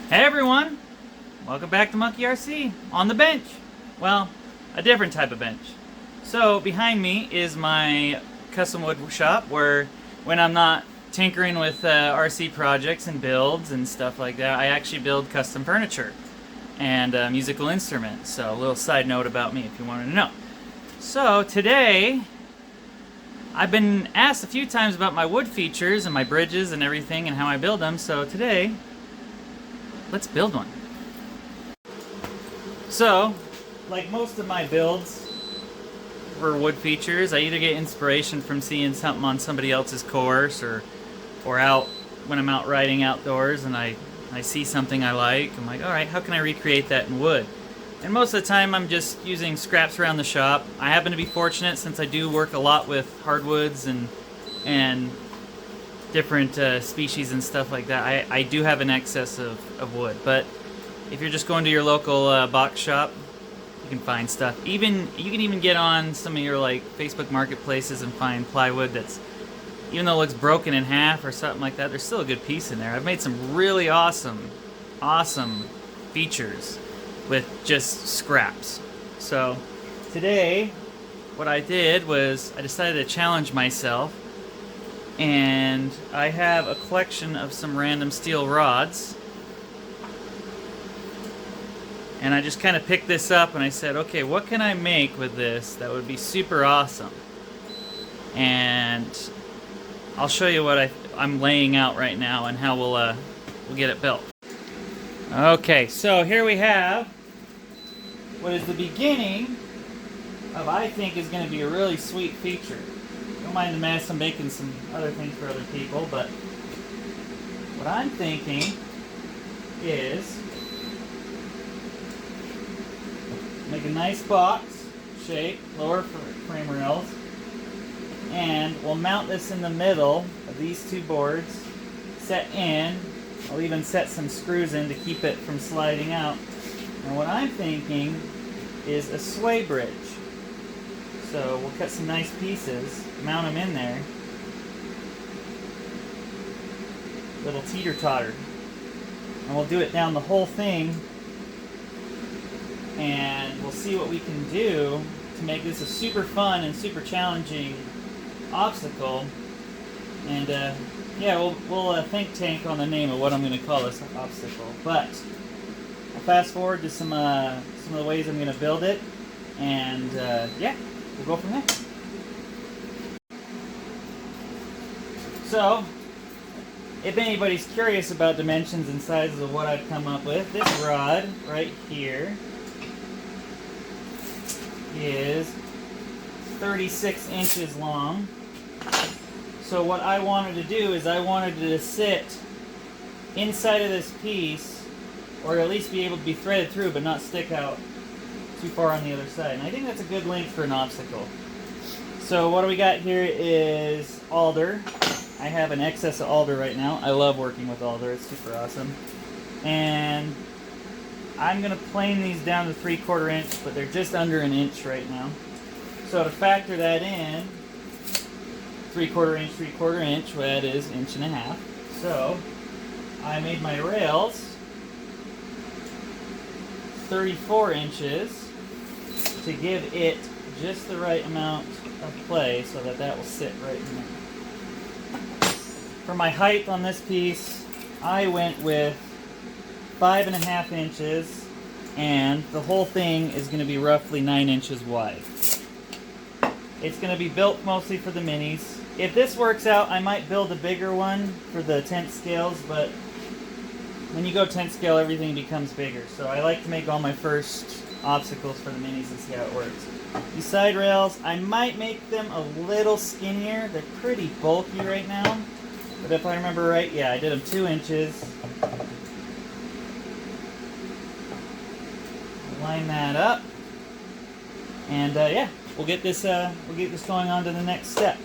Hey everyone! Welcome back to Monkey RC on the bench. Well, a different type of bench. So behind me is my custom wood shop where when I'm not tinkering with RC projects and builds and stuff like that, I actually build custom furniture and musical instruments. So a little side note about me if you wanted to know. So today, I've been asked a few times about my wood features and my bridges and everything and how I build them. So today, let's build one. So, like most of my builds for wood features, I either get inspiration from seeing something on somebody else's course or out when I'm out riding outdoors and I see something I like. I'm like, alright, how can I recreate that in wood? And most of the time I'm just using scraps around the shop. I happen to be fortunate since I do work a lot with hardwoods and different species and stuff like that. I do have an excess of wood, but if you're just going to your local box shop, you can find stuff. You can even get on some of your like Facebook marketplaces and find plywood that's, even though it looks broken in half or something like that, there's still a good piece in there. I've made some really awesome features with just scraps. So today what I did was I decided to challenge myself, and I have a collection of some random steel rods, and I just kind of picked this up and I said, okay, what can I make with this that would be super awesome? And I'll show you what I'm laying out right now and how we'll get it built. Okay, so here we have what is the beginning of, I think, is going to be a really sweet feature. Don't mind the mess, I'm making some other things for other people, but what I'm thinking is make a nice box shape, lower frame rails, and we'll mount this in the middle of these two boards, set in. I'll even set some screws in to keep it from sliding out. And what I'm thinking is a sway bridge. So we'll cut some nice pieces, mount them in there. Little teeter-totter. And we'll do it down the whole thing. And we'll see what we can do to make this a super fun and super challenging obstacle. And yeah, we'll think tank on the name of what I'm going to call this obstacle. But I'll fast forward to some of the ways I'm going to build it, and yeah, we'll go from there. So, if anybody's curious about dimensions and sizes of what I've come up with, this rod right here is 36 inches long. So what I wanted to do is I wanted it to sit inside of this piece, or at least be able to be threaded through but not stick out too far on the other side. And I think that's a good length for an obstacle. So what do we got here is alder. I have an excess of alder right now. I love working with alder, it's super awesome. And I'm going to plane these down to 3/4 inch, but they're just under an inch right now. So to factor that in, 3/4 inch, 3/4 inch, well, that is 1.5 inches. So I made my rails 34 inches to give it just the right amount of play so that will sit right in there. For my height on this piece, I went with 5.5 inches, and the whole thing is going to be roughly 9 inches wide. It's going to be built mostly for the minis. If this works out, I might build a bigger one for the tent scales, but when you go tent scale, everything becomes bigger. So I like to make all my first obstacles for the minis and see how it works. These side rails, I might make them a little skinnier. They're pretty bulky right now. But if I remember right, yeah, I did them 2 inches. Line that up. And yeah, we'll get this going on to the next step.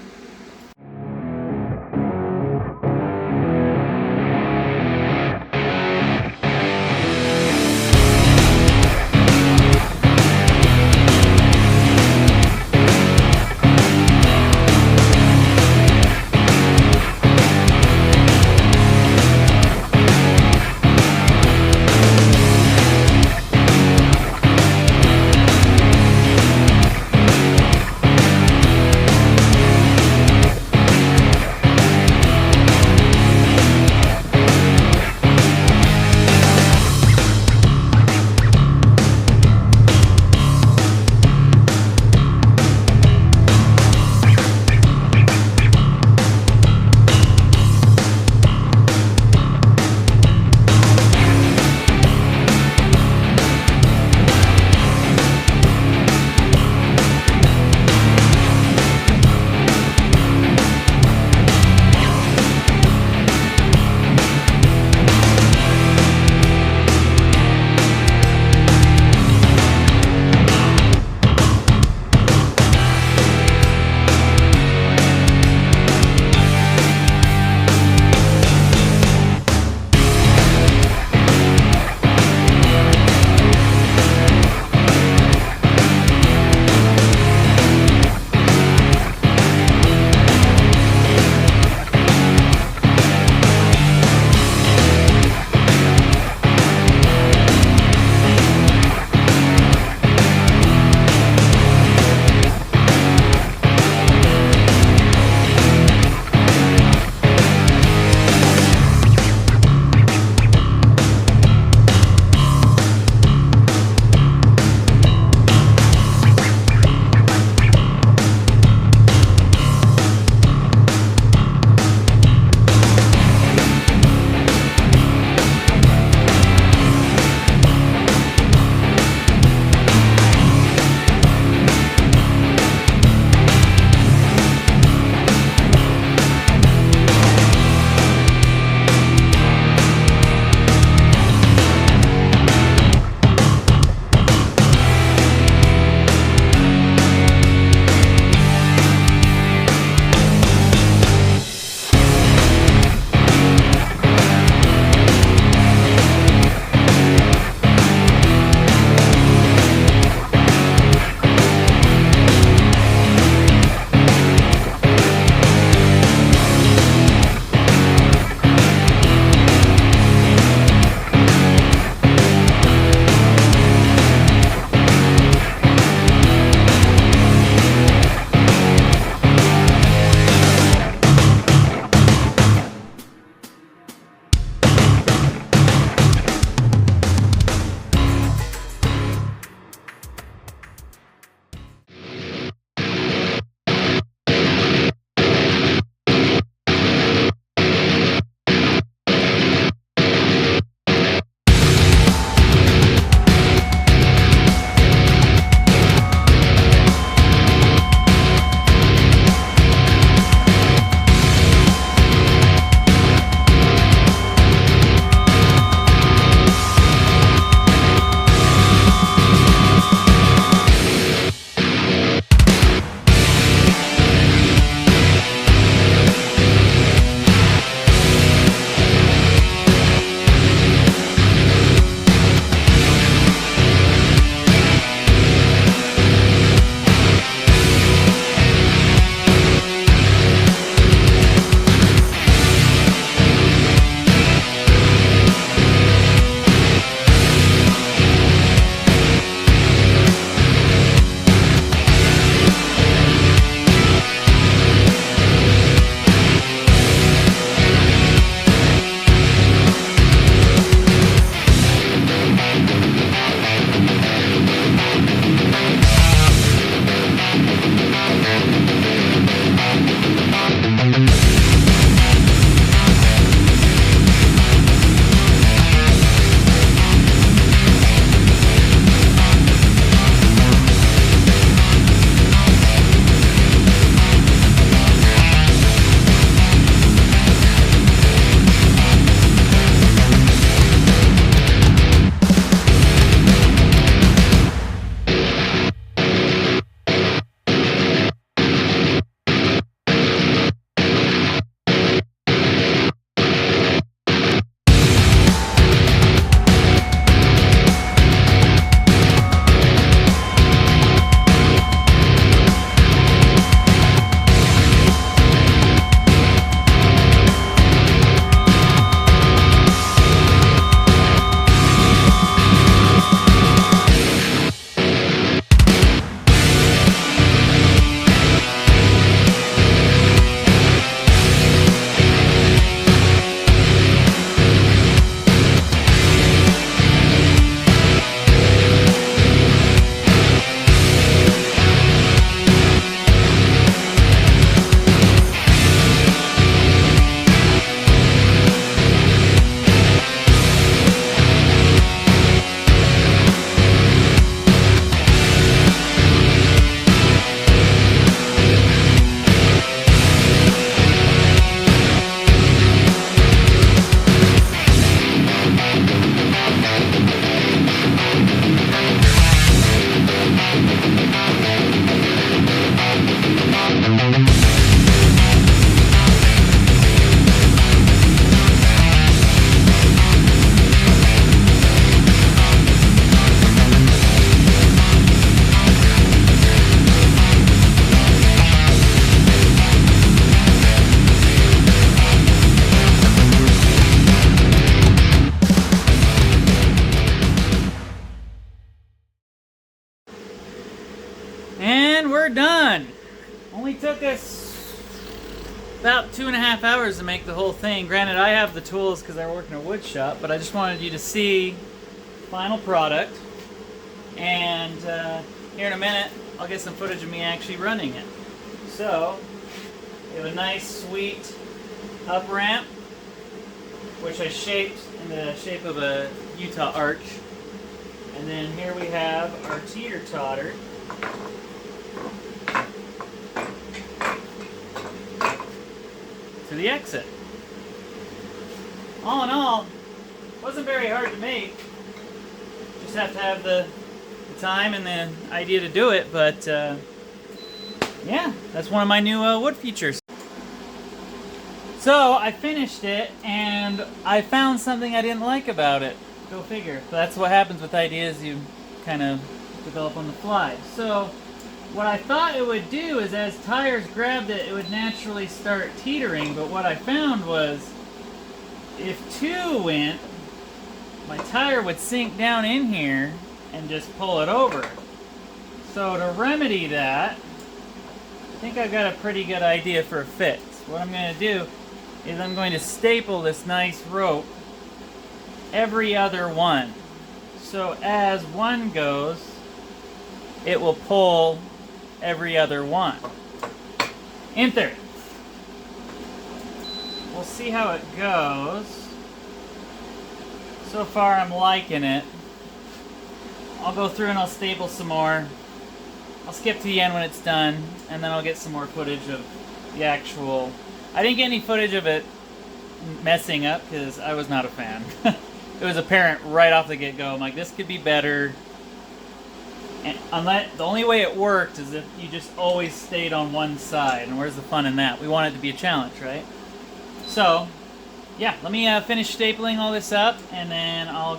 took us about 2.5 hours to make the whole thing. Granted, I have the tools because I work in a wood shop, but I just wanted you to see final product. And here in a minute, I'll get some footage of me actually running it. So, we have a nice, sweet up ramp, which I shaped in the shape of a Utah arch. And then here we have our teeter-totter. To the exit. All in all, wasn't very hard to make. Just have to have the time and the idea to do it, but yeah, that's one of my new wood features. So I finished it and I found something I didn't like about it. Go figure. So that's what happens with ideas you kind of develop on the fly. So what I thought it would do is as tires grabbed it, it would naturally start teetering, but what I found was if two went, my tire would sink down in here and just pull it over. So to remedy that, I think I've got a pretty good idea for a fix. What I'm going to do is I'm going to staple this nice rope every other one. So as one goes, it will pull every other one. In theory. We'll see how it goes. So far I'm liking it. I'll go through and I'll staple some more. I'll skip to the end when it's done, and then I'll get some more footage of the actual... I didn't get any footage of it messing up because I was not a fan. It was apparent right off the get-go. I'm like, this could be better. And the only way it worked is if you just always stayed on one side, and where's the fun in that? We want it to be a challenge, right? So, yeah, let me finish stapling all this up, and then I'll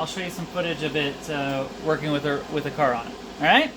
show you some footage of it working with a car on it. All right?